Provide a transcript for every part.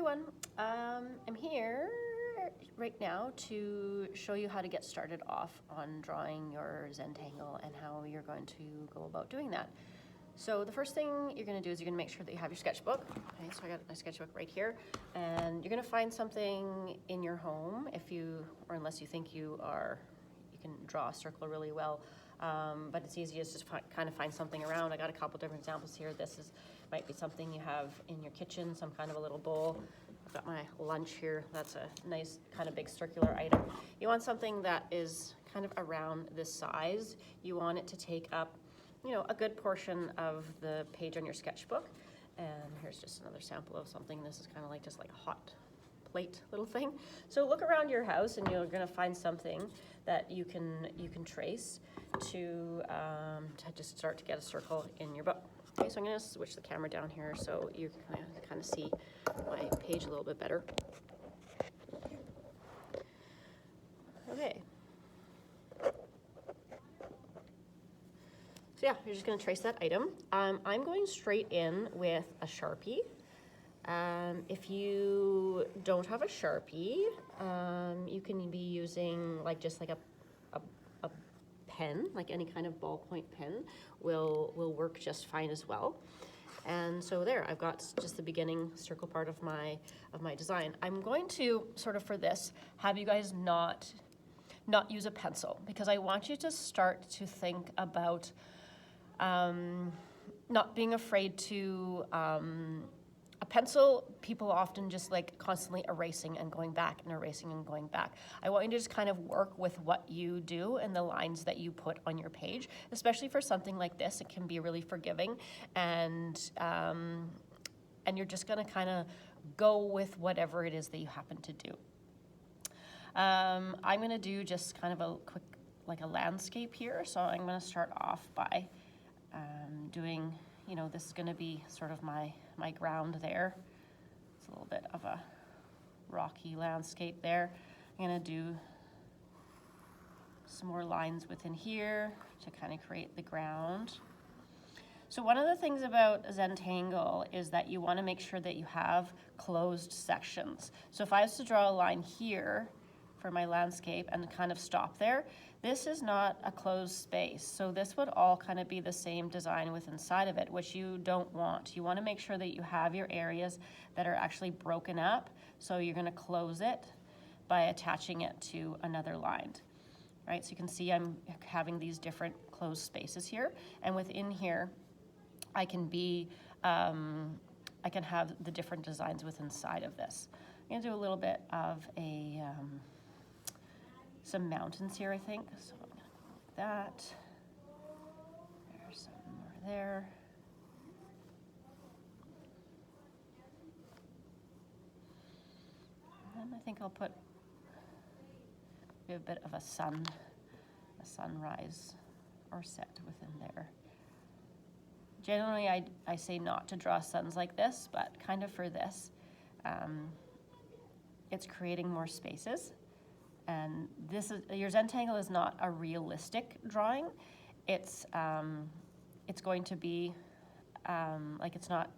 everyone. I'm here right now to show you how to get started off on drawing your Zentangle and how you're going to go about doing that. So the first thing you're going to do is you're going to make sure that you have your sketchbook. Okay, so I got my sketchbook right here, and you're going to find something in your home or unless you think you can draw a circle really well. But it's easiest to just kind of find something around. I got a couple different examples here. Might be something you have in your kitchen, some kind of a little bowl. I've got my lunch here. That's a nice kind of big circular item. You want something that is kind of around this size. You want it to take up, a good portion of the page on your sketchbook. And here's just another sample of something. This is kind of like just like a hot plate little thing. So look around your house and you're going to find something that you can trace to just start to get a circle in your book. Okay, so I'm going to switch the camera down here so you can kind of see my page a little bit better. Okay. So yeah, you're just going to trace that item. I'm going straight in with a Sharpie. If you don't have a Sharpie, you can be using just like a pen, like any kind of ballpoint pen will work just fine as well. And so there, I've got just the beginning circle part of my design. I'm going to sort of for this have you guys not use a pencil, because I want you to start to think about not being afraid to a pencil, people often just like constantly erasing and going back and erasing and going back. I want you to just kind of work with what you do and the lines that you put on your page, especially for something like this. It can be really forgiving, and you're just gonna kind of go with whatever it is that you happen to do. I'm gonna do just kind of a quick, like a landscape here. So I'm gonna start off by doing, this is gonna be sort of my ground there. It's a little bit of a rocky landscape there. I'm gonna do some more lines within here to kind of create the ground. So one of the things about Zentangle is that you wanna make sure that you have closed sections. So if I was to draw a line here for my landscape and kind of stop there, this is not a closed space. So this would all kind of be the same design with inside of it, which you don't want. You want to make sure that you have your areas that are actually broken up. So you're going to close it by attaching it to another line. Right? So you can see I'm having these different closed spaces here. And within here, I can have the different designs within inside of this. I'm going to do a little bit of some mountains here, I think. So I'm gonna go like that. There's some more there. And I think I'll put a bit of a sunrise or set within there. Generally, I say not to draw suns like this, but kind of for this, it's creating more spaces. And your Zentangle is not a realistic drawing. It's going to be it's not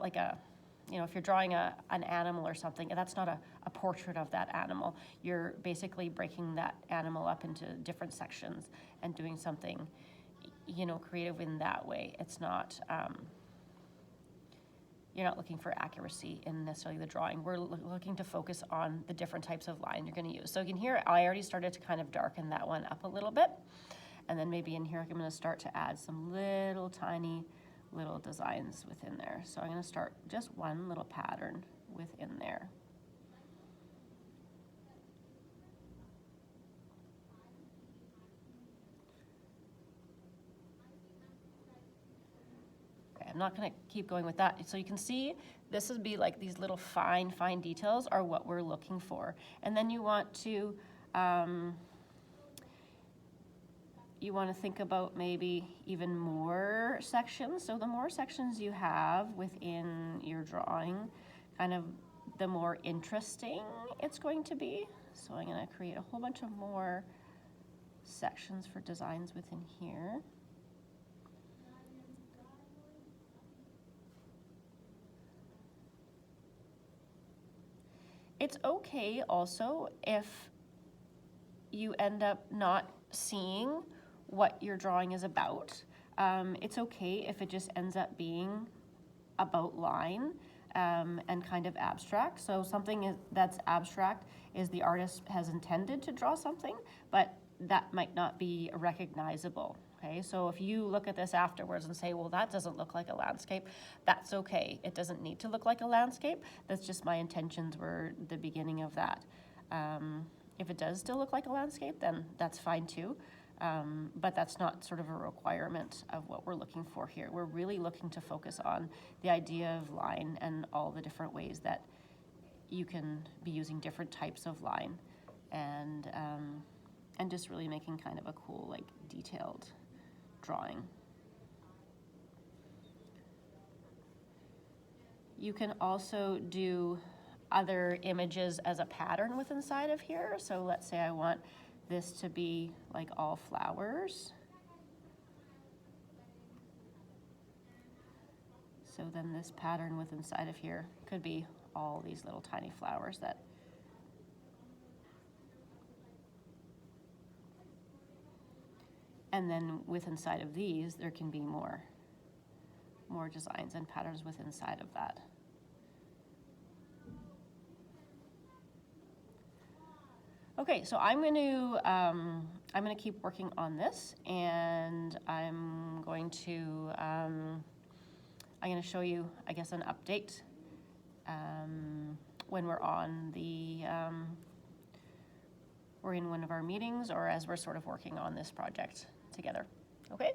like if you're drawing an animal or something, that's not a portrait of that animal. You're basically breaking that animal up into different sections and doing something creative in that way. It's not you're not looking for accuracy in necessarily the drawing. We're looking to focus on the different types of line you're going to use. So you can hear I already started to kind of darken that one up a little bit. And then maybe in here I'm going to start to add some little tiny little designs within there. So I'm going to start just one little pattern within there. I'm not going to keep going with that. So you can see this would be like these little fine details are what we're looking for. And then you want to think about maybe even more sections. So the more sections you have within your drawing, kind of the more interesting it's going to be. So I'm going to create a whole bunch of more sections for designs within here. It's okay also if you end up not seeing what your drawing is about. It's okay if it just ends up being about line and kind of abstract. So something that's abstract is the artist has intended to draw something, but that might not be recognizable. Okay, so if you look at this afterwards and say, well, that doesn't look like a landscape, that's okay. It doesn't need to look like a landscape. That's just my intentions were the beginning of that. If it does still look like a landscape, then that's fine too. But that's not sort of a requirement of what we're looking for here. We're really looking to focus on the idea of line and all the different ways that you can be using different types of line, and just really making kind of a cool, like, detailed drawing. You can also do other images as a pattern with inside of here. So let's say I want this to be like all flowers. So then this pattern with inside of here could be all these little tiny flowers that and then with inside of these there can be more designs and patterns with inside of that. Okay, so I'm going to keep working on this, and I'm going to show you, I guess, an update when we're on the we're in one of our meetings, or as we're sort of working on this project together. Okay.